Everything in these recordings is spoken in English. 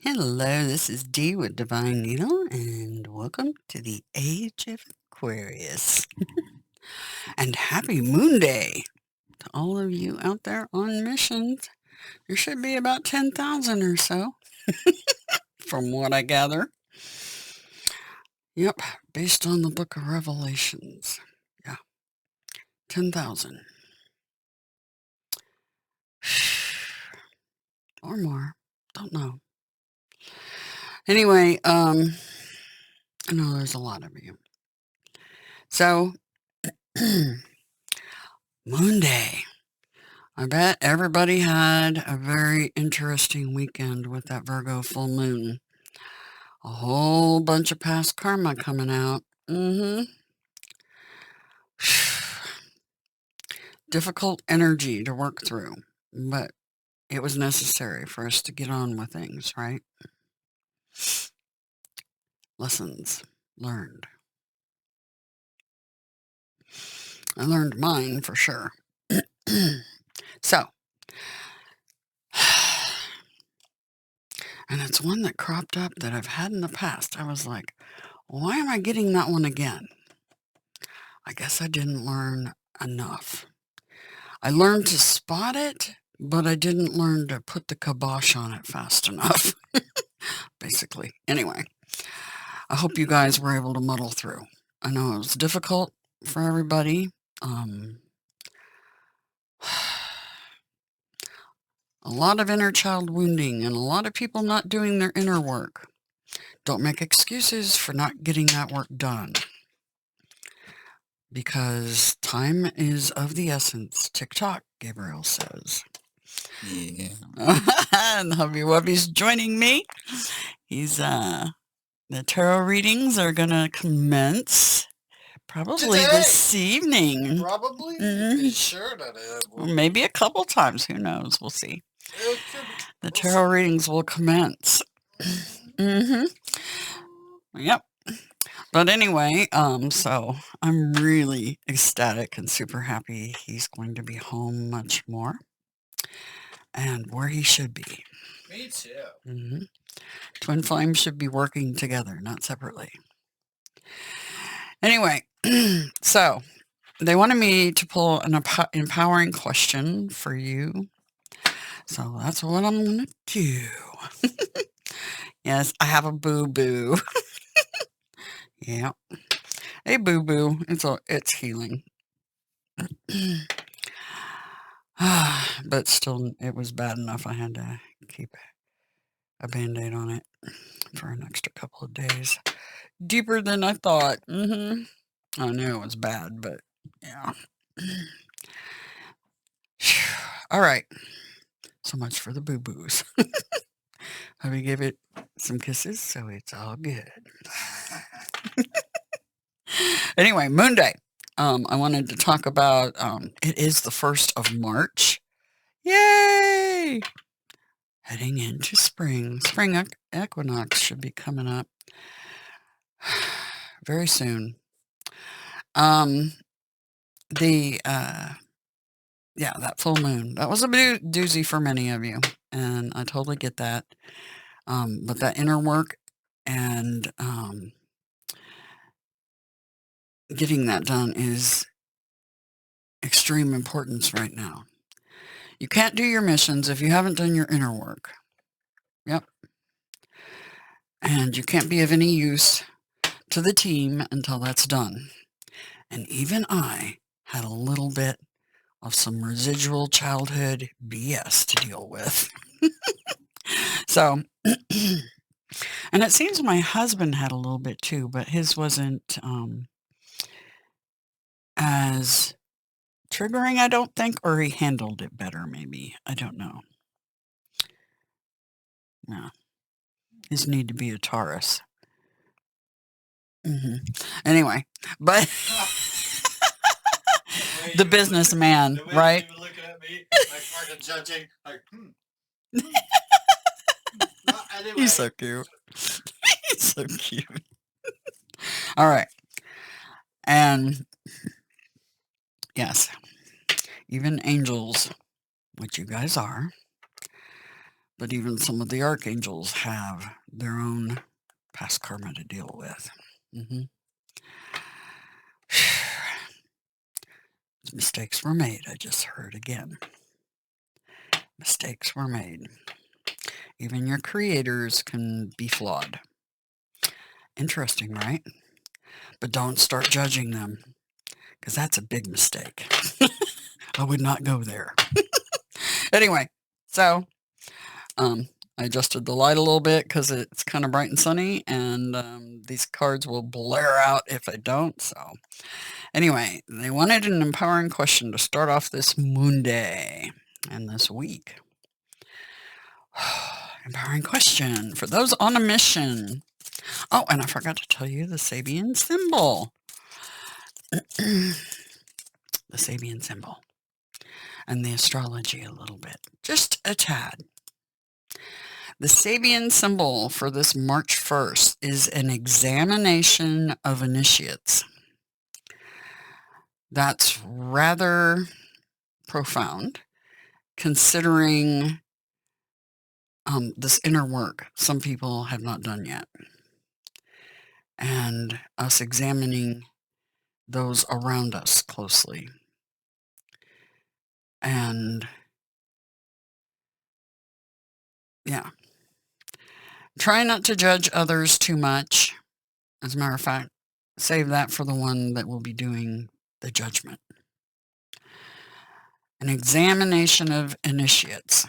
Hello, this is Dee with Divine Needle, and welcome to the Age of Aquarius. And happy Moon Day to all of you out there on missions. There should be about 10,000 or so, from what I gather. Yep, based on the book of Revelations. Yeah, 10,000. Or more. Don't know. Anyway, I know there's a lot of you. So, Moon Day. I bet everybody had a very interesting weekend with that Virgo full moon. A whole bunch of past karma coming out. Difficult energy to work through, but it was necessary for us to get on with things, right? Lessons learned. I learned mine for sure. So, and it's one that cropped up that I've had in the past. I was like, why am I getting that one again? I guess I didn't learn enough. I learned to spot it, but I didn't learn to put the kibosh on it fast enough, basically. Anyway, I hope you guys were able to muddle through. I know it was difficult for everybody. A lot of inner child wounding and a lot of people not doing their inner work. Don't make excuses for not getting that work done, because time is of the essence. Tick-tock, Gabriel says. Yeah. And Hubby Wubby's joining me. He's, the tarot readings are going to commence probably Today? this evening. Probably? Mhm. Sure that it Or will. maybe a couple times. Who knows? We'll see. It could be. The We'll tarot see. readings will commence. Yep. But anyway, so I'm really ecstatic and super happy he's going to be home much more and where he should be. Me too. Twin flames should be working together, not separately. Anyway, so they wanted me to pull an empowering question for you. So that's what I'm going to do. Yes, I have a boo-boo. Yeah. Hey, boo-boo. It's healing. But still, it was bad enough I had to keep a Band-Aid on it for an extra couple of days. Deeper than I thought. I knew it was bad, but yeah. All right. So much for the boo-boos. Let me give it some kisses, so it's all good. Anyway, Moon Day. I wanted to talk about, it is the 1st of March. Yay! Heading into spring. Spring equinox should be coming up very soon. Yeah, that full moon. That was a doozy for many of you, and I totally get that. But that inner work and getting that done is extreme importance right now. You can't do your missions if you haven't done your inner work. Yep. And you can't be of any use to the team until that's done. And even I had a little bit of some residual childhood BS to deal with. So, and it seems my husband had a little bit too, but his wasn't as triggering, I don't think, or he handled it better, maybe. I don't know. No. His need to be a Taurus. Anyway, but the businessman, right? You were looking at me, like fucking judging, like, Anyway. He's so cute. He's so cute. All right. And yes, even angels, which you guys are, But even some of the archangels have their own past karma to deal with. Mistakes were made, I just heard again. Mistakes were made. Even your creators can be flawed. Interesting, right? But don't start judging them, because that's a big mistake. I would not go there. Anyway, so I adjusted the light a little bit because it's kind of bright and sunny, and these cards will blare out if I don't. So anyway, they wanted an empowering question to start off this moon day and this week. Empowering question for those on a mission. Oh, and I forgot to tell you the Sabian symbol. The Sabian symbol. And the astrology a little bit. Just a tad. The Sabian symbol for this March 1st is an examination of initiates. That's rather profound, considering this inner work some people have not done yet. And us examining those around us closely. And yeah. Try not to judge others too much. As a matter of fact, save that for the one that will be doing the judgment. An examination of initiates.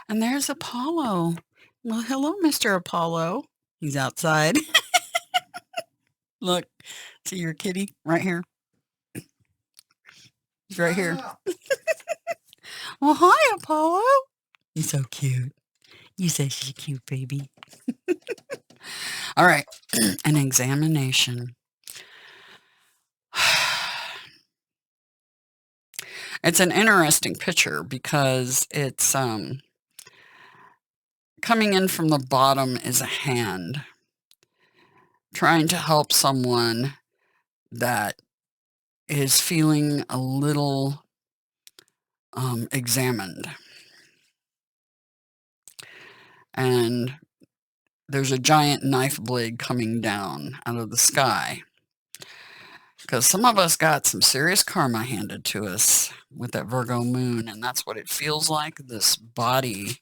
And there's Apollo. Well, hello, Mr. Apollo. He's outside. Look, see your kitty right here? He's right here. Well, hi, Apollo. You're so cute. You say she's cute, baby. All right, an examination. It's an interesting picture because it's coming in from the bottom is a hand trying to help someone that is feeling a little examined. And there's a giant knife blade coming down out of the sky. Because some of us got some serious karma handed to us with that Virgo moon, and that's what it feels like. This body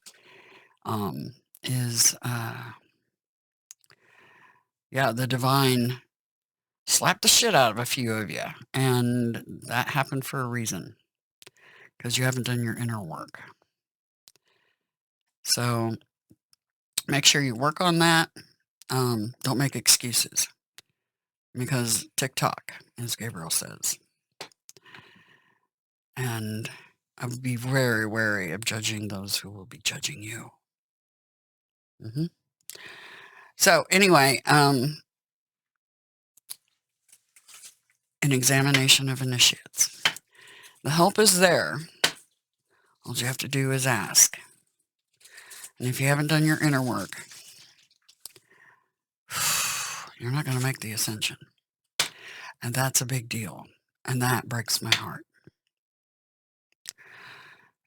is, the divine slapped the shit out of a few of you, and that happened for a reason, because you haven't done your inner work. So make sure you work on that. Don't make excuses, because TikTok, as Gabriel says. And I would be very wary of judging those who will be judging you. So anyway, an examination of initiates. The help is there. All you have to do is ask. And if you haven't done your inner work, you're not going to make the ascension. And that's a big deal. And that breaks my heart.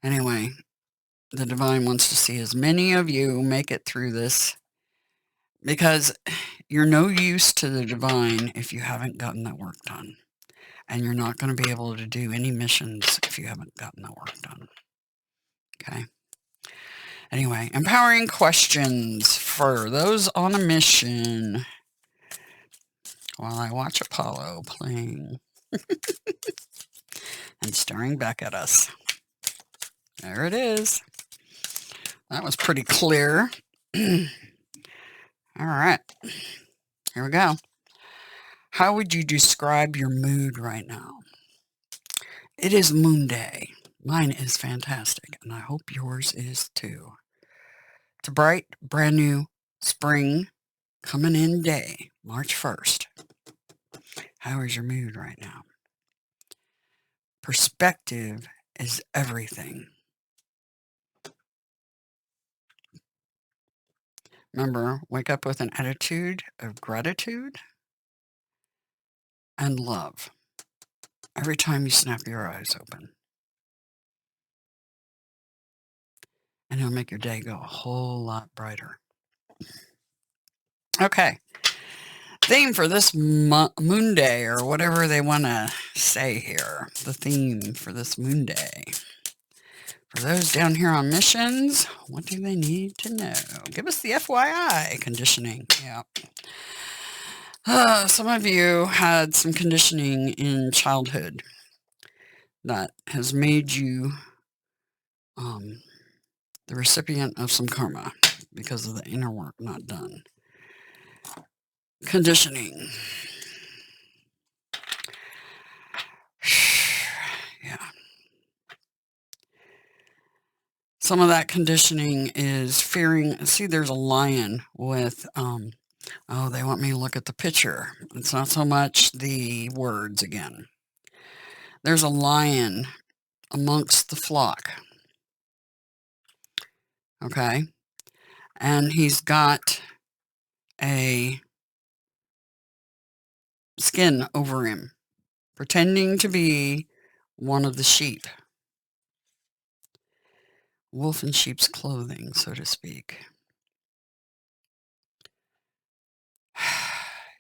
Anyway, the divine wants to see as many of you make it through this, because you're no use to the divine if you haven't gotten that work done. And you're not going to be able to do any missions if you haven't gotten that work done. Okay? Anyway, empowering questions for those on a mission while I watch Apollo playing and staring back at us. There it is. That was pretty clear. All right. Here we go. How would you describe your mood right now? It is Moon Day. Mine is fantastic, and I hope yours is too. It's a bright, brand new spring coming in day, March 1st. How is your mood right now? Perspective is everything. Remember, wake up with an attitude of gratitude and love every time you snap your eyes open. and it'll make your day go a whole lot brighter. Okay. Theme for this moon day, or whatever they want to say here. The theme for this moon day. For those down here on missions, what do they need to know? Give us the FYI conditioning. Yeah. Some of you had some conditioning in childhood that has made you the recipient of some karma because of the inner work not done. Conditioning. Yeah. Some of that conditioning is fearing. See, there's a lion with, oh, they want me to look at the picture. It's not so much the words again. There's a lion amongst the flock. Okay? And he's got a skin over him, pretending to be one of the sheep. Wolf in sheep's clothing, so to speak.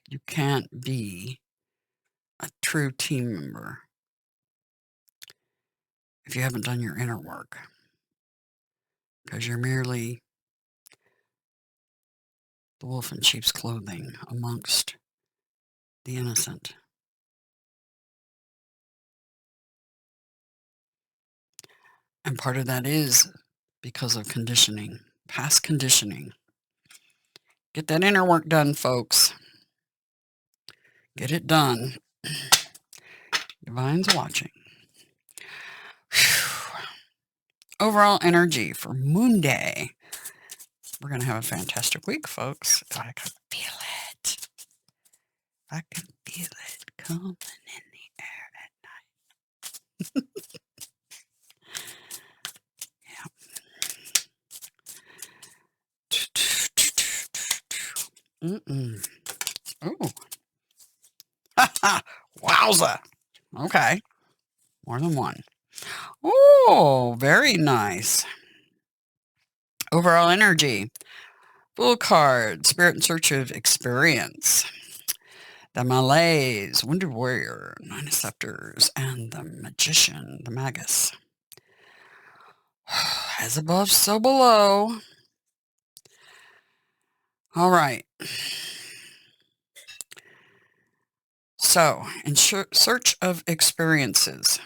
You can't be a true team member if you haven't done your inner work, because you're merely the wolf in sheep's clothing amongst the innocent. And part of that is because of conditioning, past conditioning. Get that inner work done, folks. Get it done. Divine's watching. Whew. Overall energy for Moon Day. We're going to have a fantastic week, folks. I can feel it. I can feel it coming in the air at night. Yeah. Oh. Wowza. Okay. More than one. Oh, very nice. Overall energy. Fool card. Spirit in search of experience. The Malays. Wounded warrior. 9 of scepters. And the magician. The magus. As above, so below. All right. So, in search of experiences.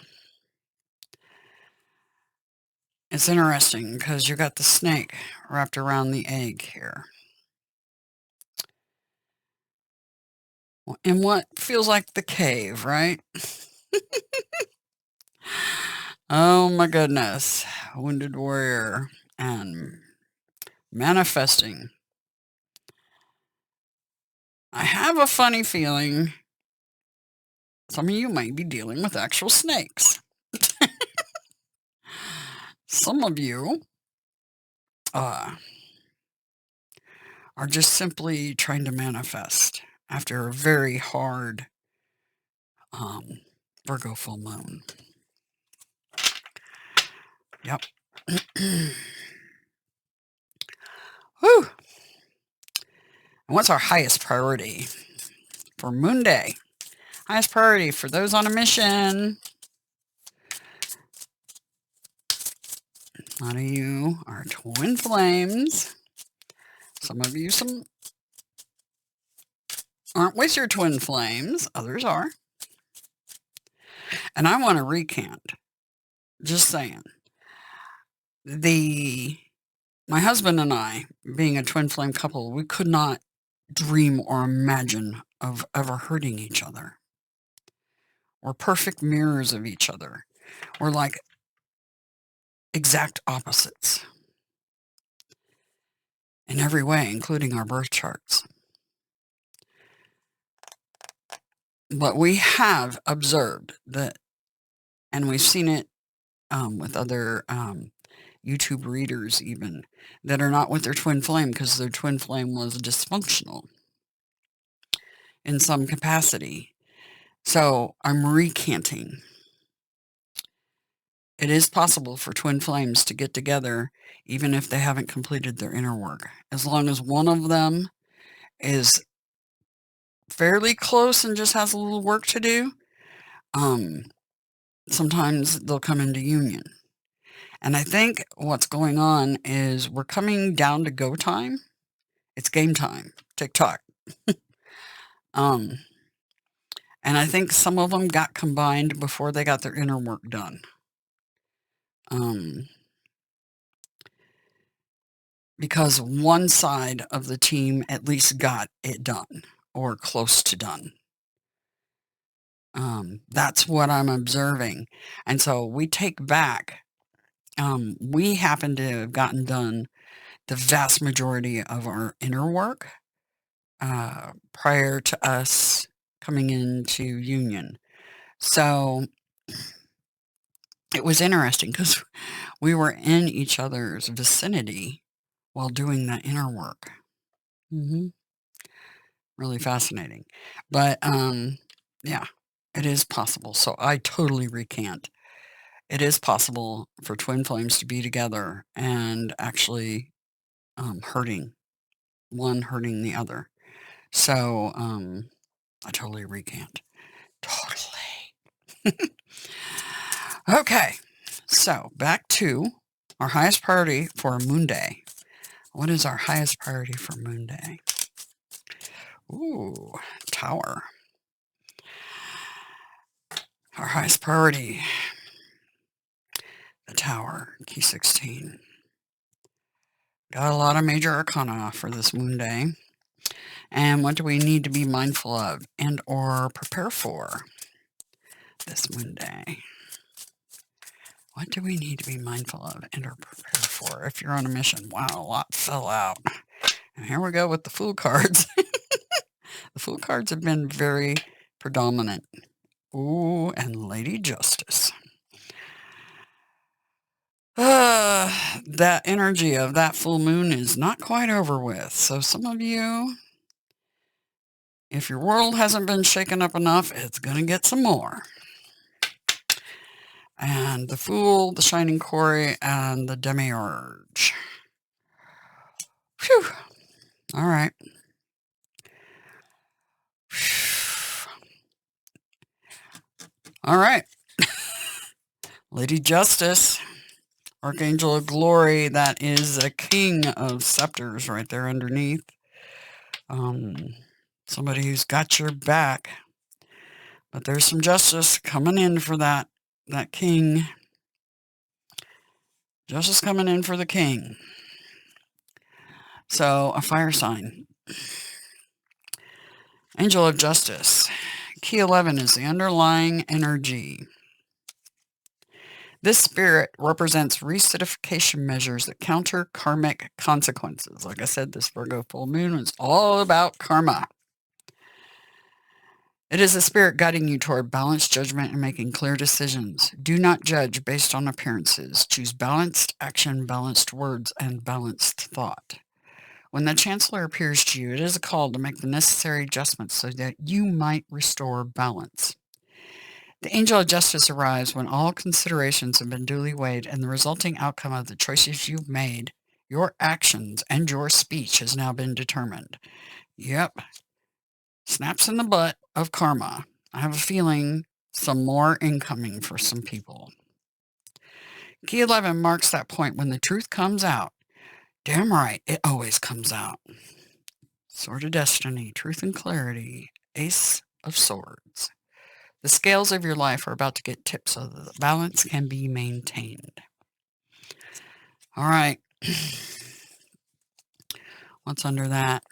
It's interesting because you got the snake wrapped around the egg here. In what feels like the cave, right? Oh my goodness. Wounded warrior and manifesting. I have a funny feeling some of you might be dealing with actual snakes. Some of you are just simply trying to manifest after a very hard Virgo full moon. Yep. Whew. And what's our highest priority for Moon Day? Highest priority for those on a mission. A lot of you are twin flames. Some of you aren't with your twin flames. Others are. And I want to recant. Just saying. My husband and I, being a twin flame couple, we could not dream or imagine of ever hurting each other. We're perfect mirrors of each other. We're like exact opposites in every way, including our birth charts. But we have observed that, and we've seen it with other YouTube readers even, that are not with their twin flame because their twin flame was dysfunctional in some capacity. So I'm recanting. It is possible for twin flames to get together even if they haven't completed their inner work. As long as one of them is fairly close and just has a little work to do, sometimes they'll come into union. And I think what's going on is we're coming down to go time. It's game time. TikTok. Um, and I think some of them got combined before they got their inner work done. Because one side of the team at least got it done or close to done. That's what I'm observing. And so we take back, we happen to have gotten done the vast majority of our inner work prior to us coming into union. So it was interesting because we were in each other's vicinity while doing that inner work. Really fascinating. But yeah, it is possible. So I totally recant. It is possible for twin flames to be together and actually hurting the other. So I totally recant. Totally. Okay, so back to our highest priority for Moon Day. What is our highest priority for Moon Day? Ooh, Tower. Our highest priority, the Tower, key 16. Got a lot of major arcana for this Moon Day. And what do we need to be mindful of and or prepare for this Moon Day? What do we need to be mindful of and or prepare for if you're on a mission? Wow, a lot fell out. And here we go with the Fool cards. The Fool cards have been very predominant. Ooh, and Lady Justice. That energy of that full moon is not quite over with. So some of you, if your world hasn't been shaken up enough, it's going to get some more. And the Fool, the Shining Quarry, and the Demiurge. Phew. All right. All right. Lady Justice, Archangel of Glory, that is a king of scepters right there underneath. Somebody who's got your back. But there's some justice coming in for that king. Justice coming in for the king. So, a fire sign. Angel of Justice. Key 11 is the underlying energy. This spirit represents recertification measures that counter karmic consequences. Like I said, this Virgo full moon is all about karma. It is a spirit guiding you toward balanced judgment and making clear decisions. Do not judge based on appearances. Choose balanced action, balanced words, and balanced thought. When the Chancellor appears to you, it is a call to make the necessary adjustments so that you might restore balance. The Angel of Justice arrives when all considerations have been duly weighed and the resulting outcome of the choices you've made, your actions, and your speech has now been determined. Yep. Snaps in the butt of karma. I have a feeling some more incoming for some people. Key 11 marks that point when the truth comes out. Damn right, it always comes out. Sword of Destiny, Truth and Clarity, Ace of Swords. The scales of your life are about to get tipped so that the balance can be maintained. All right. What's under that?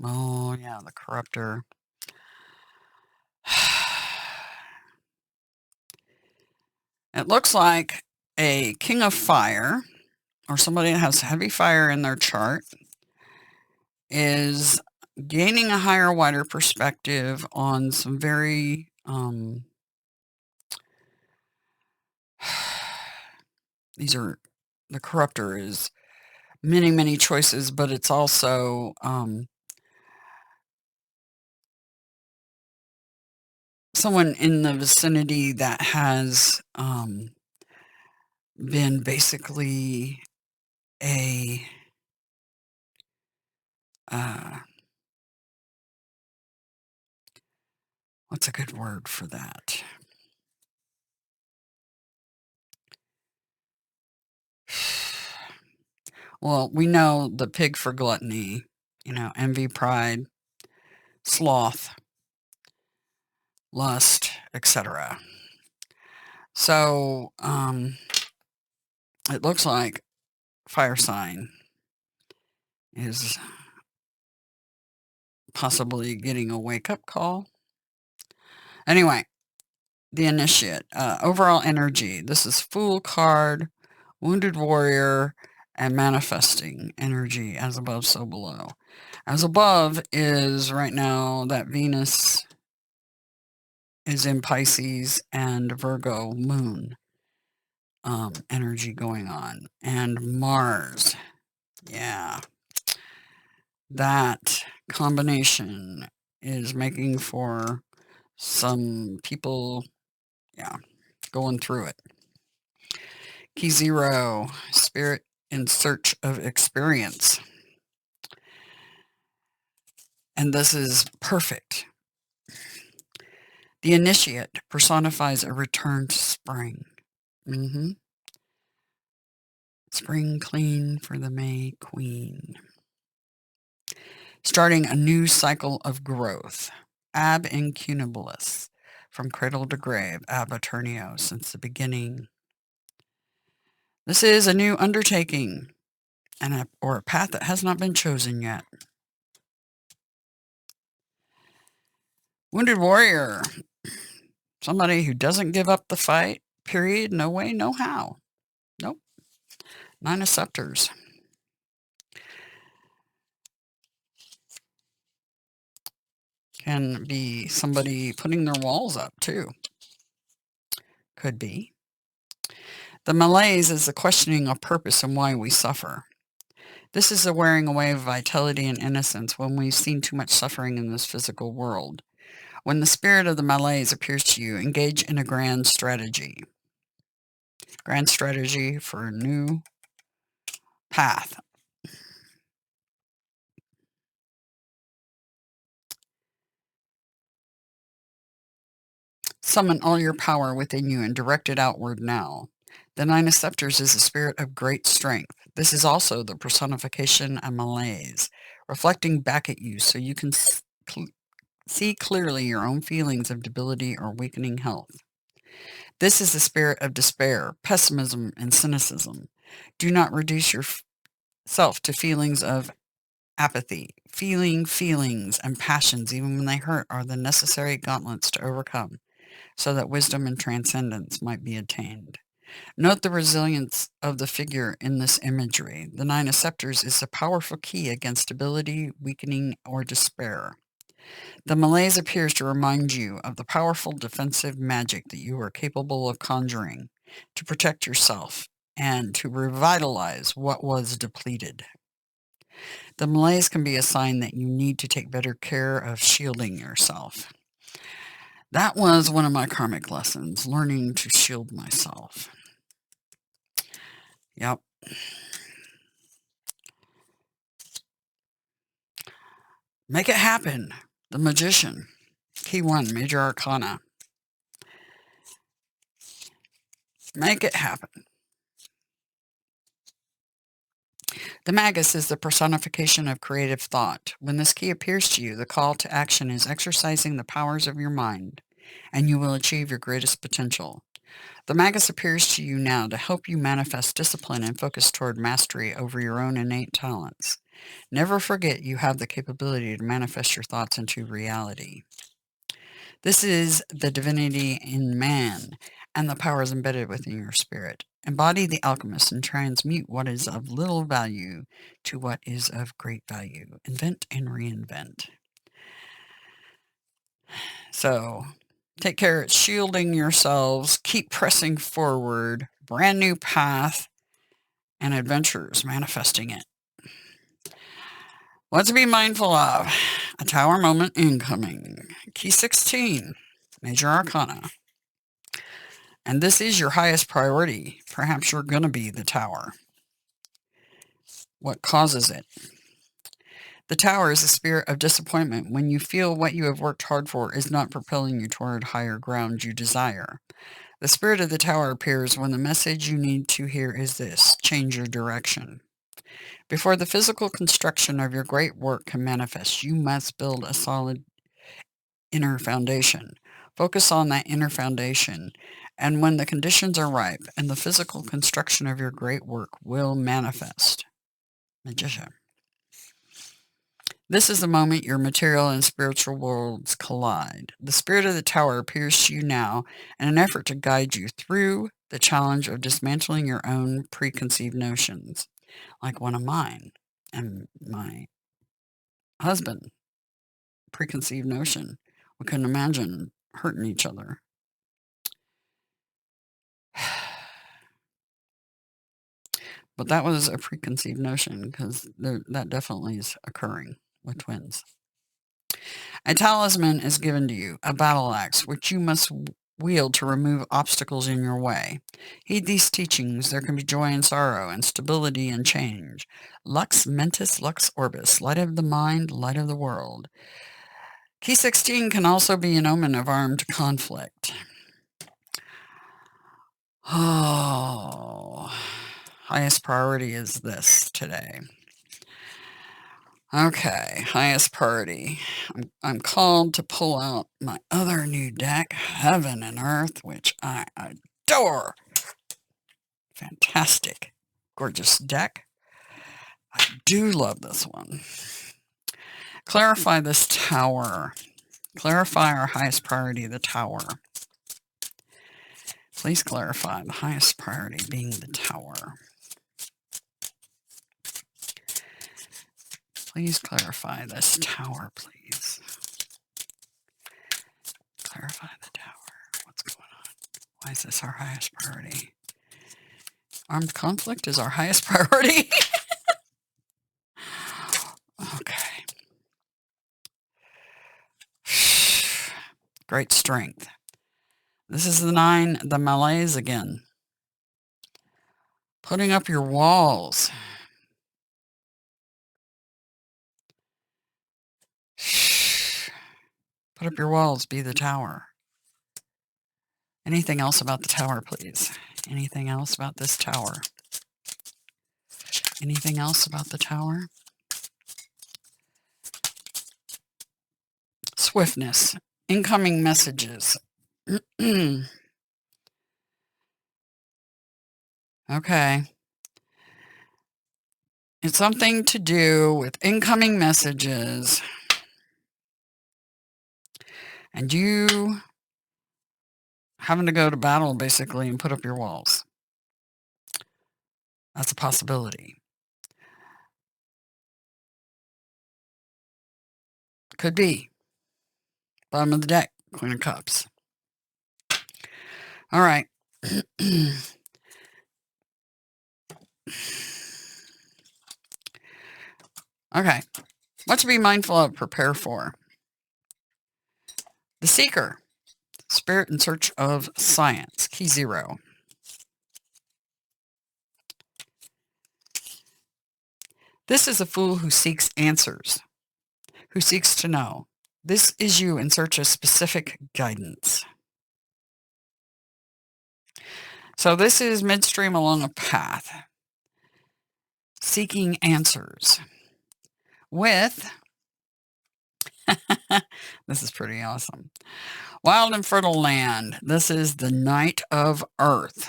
Oh, yeah, the Corruptor. It looks like a King of Fire, or somebody that has heavy fire in their chart, is gaining a higher, wider perspective on some very these are, the Corruptor is many, many choices, but it's also someone in the vicinity that has been basically a what's a good word for that? Well, we know the pig for gluttony, envy, pride, sloth, lust, etc. So, it looks like fire sign is possibly getting a wake-up call. Anyway, the initiate. Overall energy. This is Fool card, Wounded Warrior, and Manifesting energy. As above, so below. As above is right now that Venus is in Pisces and Virgo moon energy going on. And Mars. Yeah. That combination is making for some people, going through it. Key 0, spirit in search of experience. And this is perfect. The initiate personifies a return to spring. Spring clean for the May Queen. Starting a new cycle of growth. Ab incunabilis. From cradle to grave, ab eternio, since the beginning. This is a new undertaking, or a path that has not been chosen yet. Wounded warrior. Somebody who doesn't give up the fight, period, no way, no how. Nope. 9 of scepters. Can be somebody putting their walls up, too. Could be. The malaise is the questioning of purpose and why we suffer. This is the wearing away of vitality and innocence when we've seen too much suffering in this physical world. When the spirit of the malaise appears to you, engage in a grand strategy. Grand strategy for a new path. Summon all your power within you and direct it outward now. The 9 of scepters is a spirit of great strength. This is also the personification of malaise, reflecting back at you so you can see clearly your own feelings of debility or weakening health. This is the spirit of despair, pessimism, and cynicism. Do not reduce yourself to feelings of apathy. Feelings and passions, even when they hurt, are the necessary gauntlets to overcome, so that wisdom and transcendence might be attained. Note the resilience of the figure in this imagery. The 9 of scepters is a powerful key against debility, weakening, or despair. The malaise appears to remind you of the powerful defensive magic that you are capable of conjuring to protect yourself and to revitalize what was depleted. The malaise can be a sign that you need to take better care of shielding yourself. That was one of my karmic lessons, learning to shield myself. Yep. Make it happen. The Magician. Key 1, Major Arcana. Make it happen. The Magus is the personification of creative thought. When this key appears to you, the call to action is exercising the powers of your mind, and you will achieve your greatest potential. The Magus appears to you now to help you manifest discipline and focus toward mastery over your own innate talents. Never forget you have the capability to manifest your thoughts into reality. This is the divinity in man, and the powers embedded within your spirit. Embody the alchemist and transmute what is of little value to what is of great value. Invent and reinvent. So, take care of shielding yourselves. Keep pressing forward. Brand new path and adventures, manifesting it. What to be mindful of. A tower moment incoming. Key 16, Major Arcana. And this is your highest priority. Perhaps you're going to be the tower. What causes it? The tower is a spirit of disappointment when you feel what you have worked hard for is not propelling you toward higher ground you desire. The spirit of the tower appears when the message you need to hear is this: change your direction. Before the physical construction of your great work can manifest, you must build a solid inner foundation. Focus on that inner foundation, and when the conditions are ripe, and the physical construction of your great work will manifest. Magician. This is the moment your material and spiritual worlds collide. The spirit of the tower appears to you now in an effort to guide you through the challenge of dismantling your own preconceived notions, like one of mine and my husband. Preconceived notion. We couldn't imagine hurting each other. But that was a preconceived notion, because that definitely is occurring with twins. A talisman is given to you, a battle axe, which you must wield to remove obstacles in your way. Heed these teachings. There can be joy and sorrow, and stability and change. Lux mentis, lux orbis, light of the mind, light of the world. Key 16 can also be an omen of armed conflict. Oh, highest priority is this today. Okay, highest priority. I'm called to pull out my other new deck, Heaven and Earth, which I adore. Fantastic, gorgeous deck. I do love this one. Clarify this tower. Clarify our highest priority, the tower. Please clarify the highest priority being the tower. Please clarify this tower, please. Clarify the tower. What's going on? Why is this our highest priority? Armed conflict is our highest priority? Okay. Great strength. This is the 9, the malaise again. Putting up your walls. Put up your walls, be the tower. Anything else about the tower, please? Anything else about this tower? Anything else about the tower? Swiftness. Incoming messages. Okay. It's something to do with incoming messages. And you having to go to battle, basically, and put up your walls. That's a possibility. Could be. Bottom of the deck, Queen of Cups. All right. Okay. What to be mindful of, prepare for. The Seeker. Spirit in search of science. Key 0. This is a fool who seeks answers, who seeks to know. This is you in search of specific guidance. So this is midstream along a path, seeking answers with, this is pretty awesome, wild and fertile land. This is the Knight of Earth.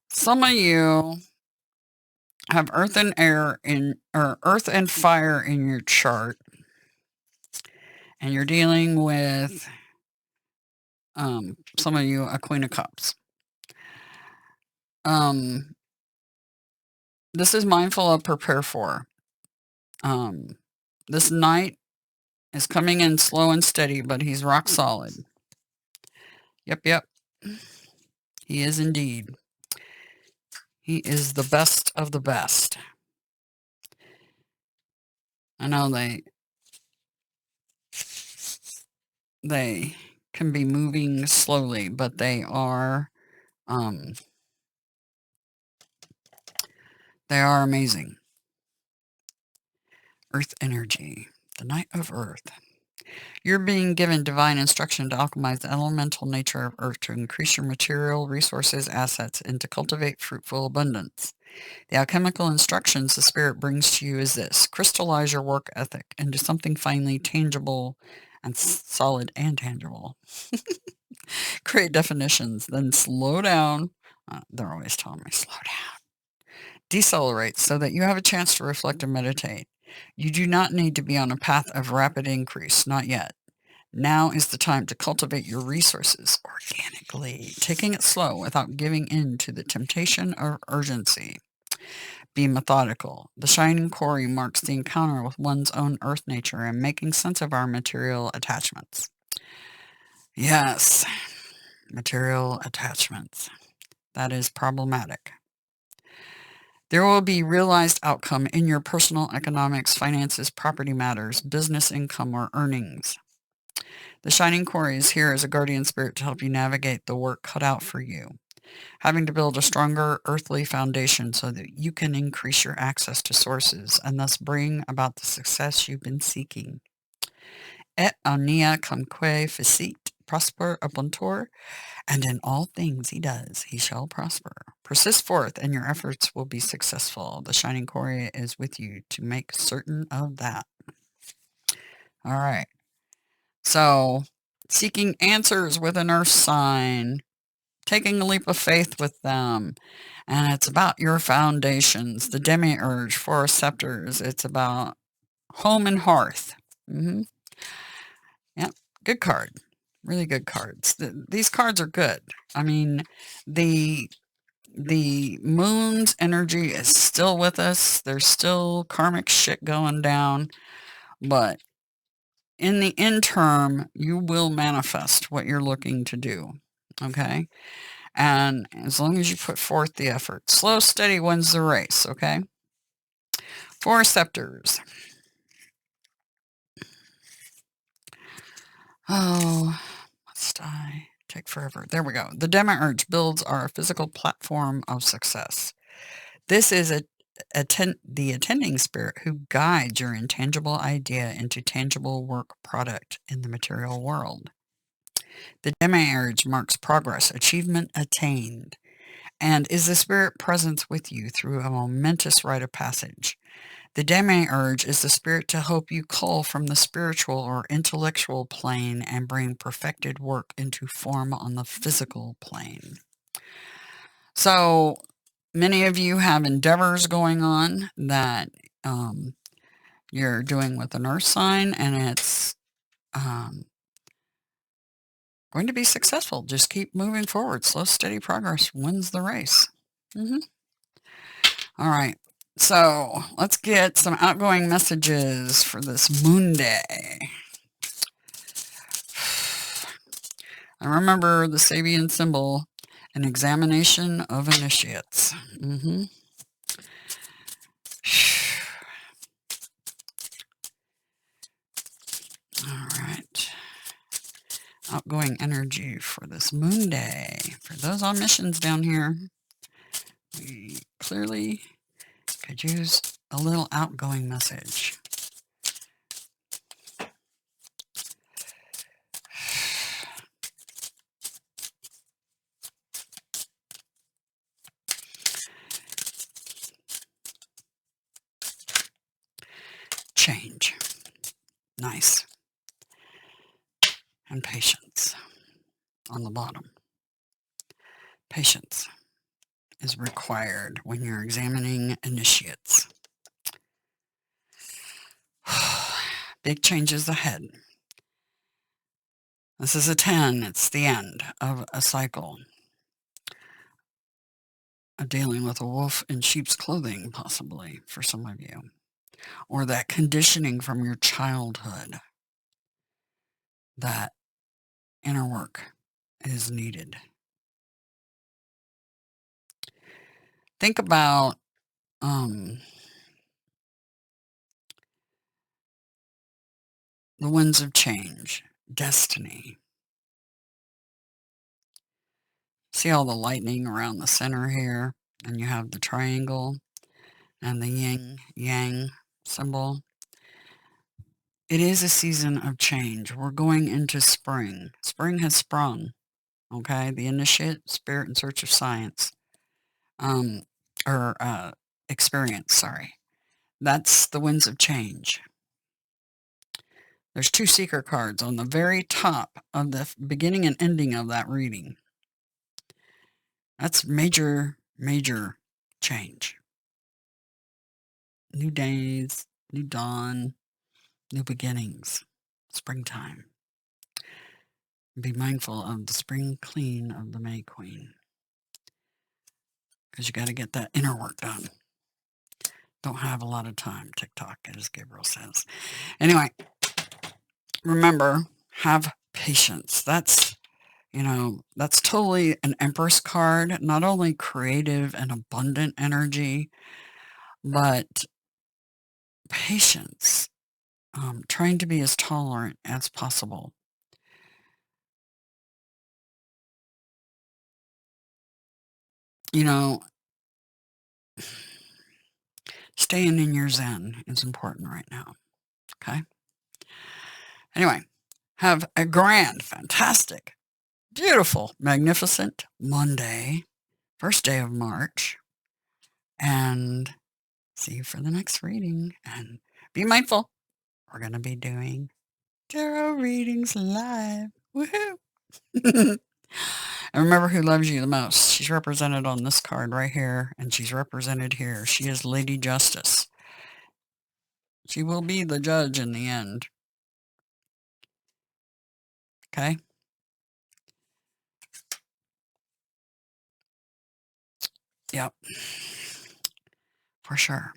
Some of you have earth and air or earth and fire in your chart, and you're dealing with some of you a Queen of Cups. This is mindful of, prepare for. This knight is coming in slow and steady, but he's rock solid. Yep. He is indeed. He is the best of the best. I know they can be moving slowly, but they are amazing. Earth energy, the night of Earth. You're being given divine instruction to alchemize the elemental nature of Earth to increase your material resources, assets, and to cultivate fruitful abundance. The alchemical instructions the Spirit brings to you is this: crystallize your work ethic into something finely tangible and solid and tangible. Create definitions, then slow down. They're always telling me, slow down. Decelerate so that you have a chance to reflect and meditate. You do not need to be on a path of rapid increase, not yet. Now is the time to cultivate your resources organically, taking it slow without giving in to the temptation of urgency. Be methodical. The shining quarry marks the encounter with one's own earth nature and making sense of our material attachments. Yes, material attachments. That is problematic. There will be realized outcome in your personal economics, finances, property matters, business income, or earnings. The shining quarry is here as a guardian spirit to help you navigate the work cut out for you, having to build a stronger earthly foundation so that you can increase your access to sources and thus bring about the success you've been seeking. Et omnia cumque facit prosper abuntor, and in all things he does, he shall prosper. Persist forth, and your efforts will be successful. The shining quarry is with you to make certain of that. All right. So, seeking answers with an earth sign, taking a leap of faith with them, and it's about your foundations. The demiurge, four scepters. It's about home and hearth. Yep, good card. Really good cards. These cards are good. I mean, the moon's energy is still with us. There's still karmic shit going down, but in the interim, you will manifest what you're looking to do. Okay? And as long as you put forth the effort, slow, steady wins the race. Okay? Four scepters. Oh, must I take forever? There we go. The demiurge builds our physical platform of success. This is the attending spirit who guides your intangible idea into tangible work product in the material world. The demiurge marks progress, achievement attained, and is the spirit presence with you through a momentous rite of passage. The demiurge is the spirit to help you cull from the spiritual or intellectual plane and bring perfected work into form on the physical plane. So, many of you have endeavors going on that you're doing with an earth sign, and it's going to be successful. Just keep moving forward. Slow, steady progress wins the race. All right. So let's get some outgoing messages for this moon day. I remember the Sabian symbol, an examination of initiates. All right. Outgoing energy for this moon day. For those on missions down here, we clearly could use a little outgoing message. Change. Nice. And patience on the bottom. Patience is required when you're examining initiates. Big changes ahead. This is a 10. It's the end of a cycle of dealing with a wolf in sheep's clothing, possibly, for some of you. Or that conditioning from your childhood. That inner work is needed. Think about the winds of change, destiny. See all the lightning around the center here? And you have the triangle and the yin yang symbol. It is a season of change. We're going into spring. Spring has sprung. Okay, the initiate, spirit in search of science, or experience. Sorry, that's the winds of change. There's 2 seeker cards on the very top of the beginning and ending of that reading. That's major, major change. New days, new dawn, new beginnings, springtime. Be mindful of the spring clean of the May Queen, because you got to get that inner work done. Don't have a lot of time, TikTok, as Gabriel says. Anyway, remember, have patience. That's totally an Empress card. Not only creative and abundant energy, but patience. Trying to be as tolerant as possible. Staying in your zen is important right now. Okay? Anyway, have a grand, fantastic, beautiful, magnificent Monday, first day of March, and see you for the next reading. And be mindful, we're going to be doing tarot readings live. Woohoo! And remember who loves you the most. She's represented on this card right here, and she's represented here. She is Lady Justice. She will be the judge in the end. Okay? Yep. For sure.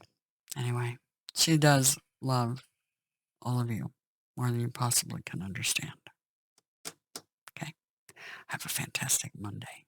Anyway, she does love all of you more than you possibly can understand. Okay? Have a fantastic Monday.